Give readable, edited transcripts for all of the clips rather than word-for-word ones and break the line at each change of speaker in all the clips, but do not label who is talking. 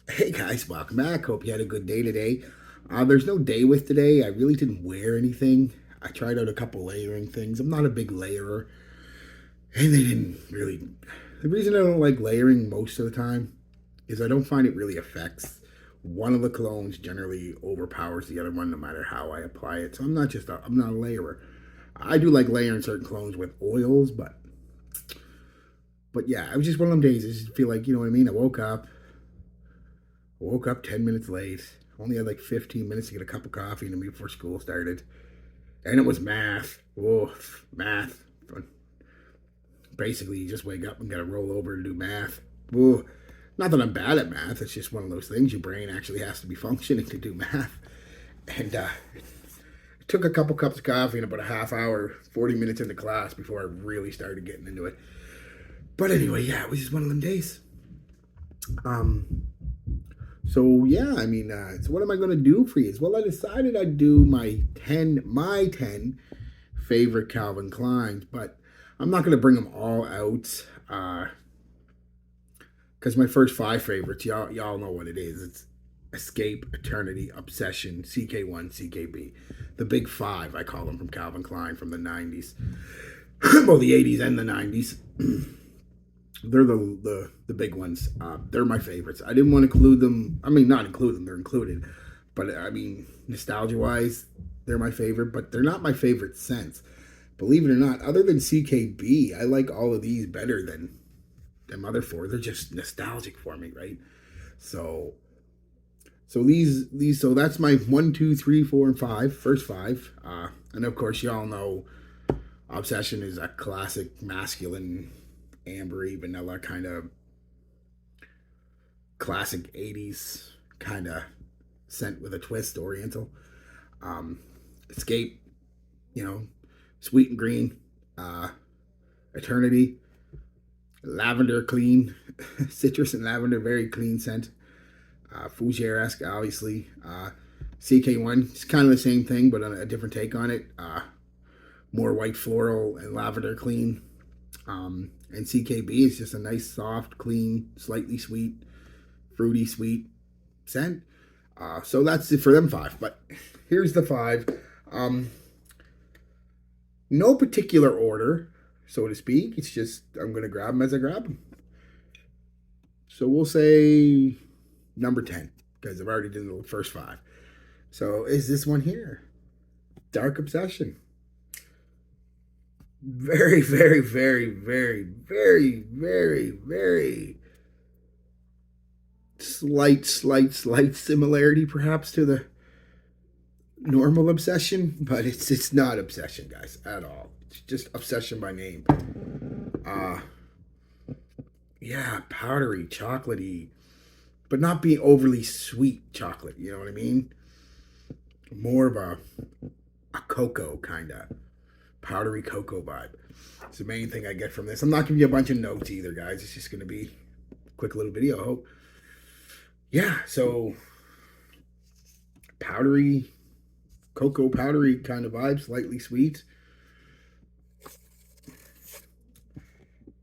Hey guys, welcome back. Hope you had a good day today. There's no day with today. I really didn't wear anything. I tried out a couple layering things. I'm not a big layerer, and they didn't really. The reason I don't like layering most of the time is I don't find it really affects. One of the colognes generally overpowers the other one no matter how I apply it. So I'm not a layerer. I do like layering certain colognes with oils, but yeah, it was just one of them days. I just feel like, you know what I mean? I woke up 10 minutes late. Only had like 15 minutes to get a cup of coffee to me before school started. And it was math. Oh, math. Basically, you just wake up and got to roll over and do math. Oh, not that I'm bad at math. It's just one of those things. Your brain actually has to be functioning to do math. And it took a couple cups of coffee and about a half hour, 40 minutes into class before I really started getting into it. But anyway, yeah, it was just one of them days. Um, So yeah, I mean, so what am I going to do for you? Well, I decided I'd do my ten favorite Calvin Kleins, but I'm not going to bring them all out because my first five favorites, y'all know what it is. It's Escape, Eternity, Obsession, CK1, CKB, the big five I call them from Calvin Klein from the '90s, well the '80s and the '90s. They're the big ones. They're my favorites. I didn't want to include them. I mean, not include them. They're included, but I mean, nostalgia wise, they're my favorite. But they're not my favorite scents. Believe it or not, other than CKB, I like all of these better than them other four. They're just nostalgic for me, right? So so that's my one, two, three, four, and five. First five. And of course, y'all know Obsession is a classic masculine ambery vanilla kind of classic 80s kind of scent with a twist, oriental. um Escape, you know, sweet and green. Eternity, lavender clean. Citrus and lavender, very clean scent. Fougere-esque, obviously. CK1, it's kind of the same thing but on a different take on it. More white floral and lavender clean. And CKB is just a nice, soft, clean, slightly sweet, fruity, sweet scent. So that's it for them five. But here's the five. Um, no particular order, so to speak. It's just I'm going to grab them as I grab them. So we'll say number 10 because I've already done the first five. So is this one here? Dark Obsession. Very, very, very, very, very, very, very slight similarity perhaps to the normal Obsession, but it's not Obsession, guys, at all. It's just Obsession by name. Uh yeah, powdery, chocolatey, but not being overly sweet chocolate. You know what I mean? More of a cocoa kind of powdery cocoa vibe. It's the main thing I get from this. I'm not giving you a bunch of notes either, guys. It's just going to be a quick little video, I hope. Yeah, so powdery, cocoa powdery kind of vibe, slightly sweet.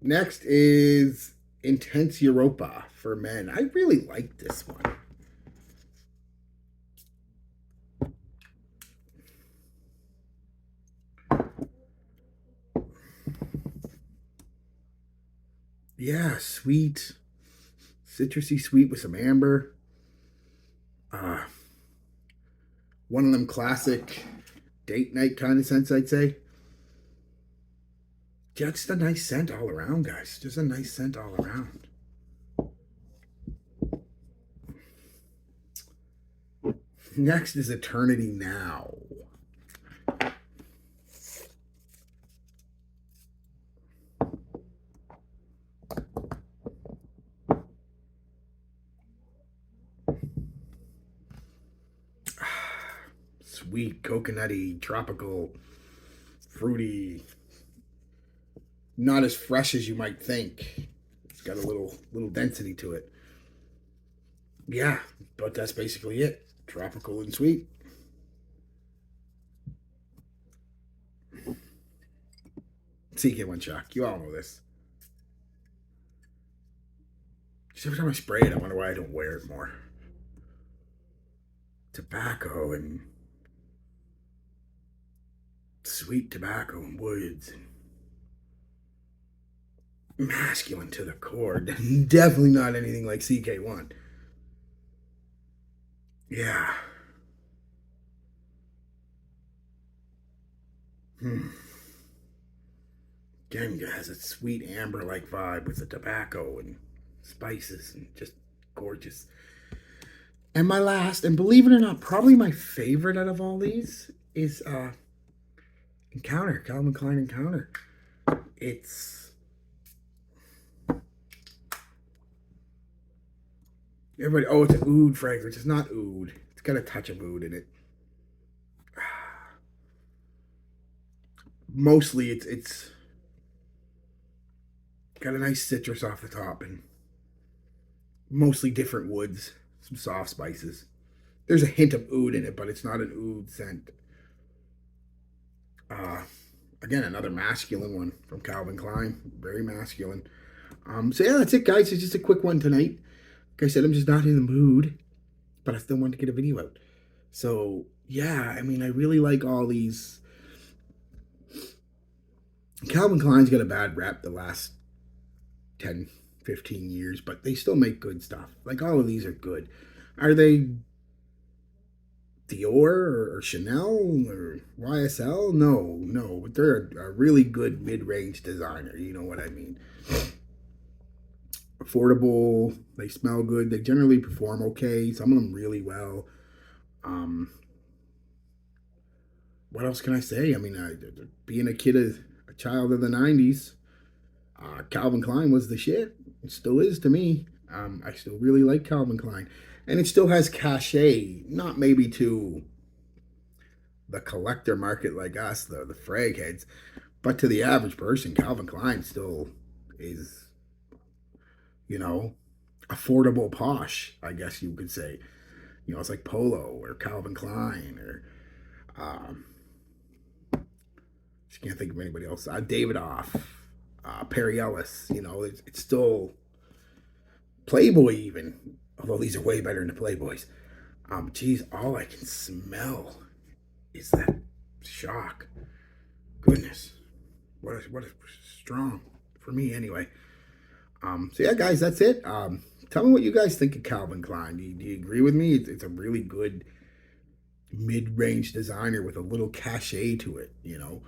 Next is Intense Europa for men. I really like this one. Yeah, sweet, citrusy sweet with some amber. Uh, One of them classic date night kind of scents, I'd say. Yeah, just a nice scent all around, guys. Just a nice scent all around. Next is Eternity Now. Sweet, coconutty, tropical, fruity. Not as fresh as you might think. It's got a little density to it. Yeah, but that's basically it. Tropical and sweet. CK1 Shock. You all know this. Just every time I spray it, I wonder why I don't wear it more. Tobacco and sweet tobacco and woods and masculine to the core. Definitely not anything like CK1. Yeah. Hmm. Again, it has a sweet amber-like vibe with the tobacco and spices and just gorgeous. And my last, and believe it or not, probably my favorite out of all these is Encounter, Calvin Klein Encounter. It's everybody. Oh, it's an oud fragrance. It's not oud. It's got a touch of oud in it. Mostly, it's got a nice citrus off the top and mostly different woods, some soft spices. There's a hint of oud in it, but it's not an oud scent. Uh, Again, another masculine one from Calvin Klein. Very masculine. So yeah, that's it, guys. It's just a quick one tonight. Like I said, I'm just not in the mood, but I still want to get a video out. So yeah, I mean, I really like all these. Calvin Klein's got a bad rep the last 10, 15 years, but they still make good stuff. Like all of these are good. Are they Dior or Chanel or YSL? No, no, but they're a really good mid-range designer. You know what I mean? Affordable. They smell good. They generally perform okay. Some of them really well. Um, what else can I say? I mean, being a child of the '90s, Calvin Klein was the shit. It still is to me. I still really like Calvin Klein, and it still has cachet. Not maybe to the collector market like us, the frag heads, but to the average person, Calvin Klein still is, you know, affordable posh. I guess you could say. You know, it's like Polo or Calvin Klein or um, just can't think of anybody else. Davidoff, Perry Ellis. You know, it's still Playboy even, although these are way better than the Playboys. Geez, all I can smell is that shock. Goodness, what a strong for me anyway. So yeah, guys, that's it. Tell me what you guys think of Calvin Klein. Do you agree with me? It's a really good mid-range designer with a little cachet to it. You know,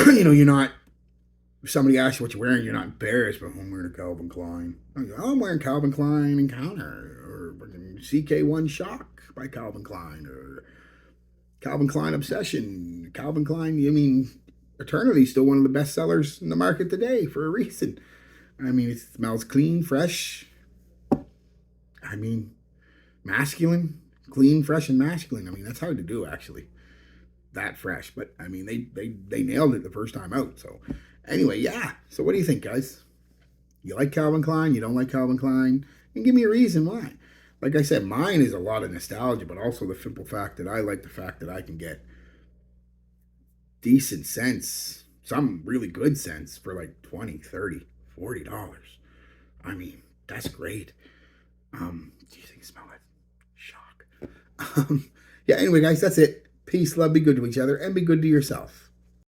you know, you're not. If somebody asks you what you're wearing, you're not embarrassed. But I'm wearing a Calvin Klein. I'm wearing Calvin Klein Encounter or CK1 Shock by Calvin Klein or Calvin Klein Obsession. Calvin Klein. I mean, Eternity is still one of the best sellers in the market today for a reason. I mean, it smells clean, fresh. I mean, masculine, clean, fresh, and masculine. I mean, that's hard to do actually. That fresh, but I mean, they nailed it the first time out. So, anyway, yeah. So, what do you think, guys? You like Calvin Klein? You don't like Calvin Klein? And give me a reason why. Like I said, mine is a lot of nostalgia, but also the simple fact that I like the fact that I can get decent scents, some really good scents for like 20, 30, $40. I mean, that's great. Do you think smell it? Shock. Yeah, anyway, guys, that's it. Peace, love, be good to each other, and be good to yourself.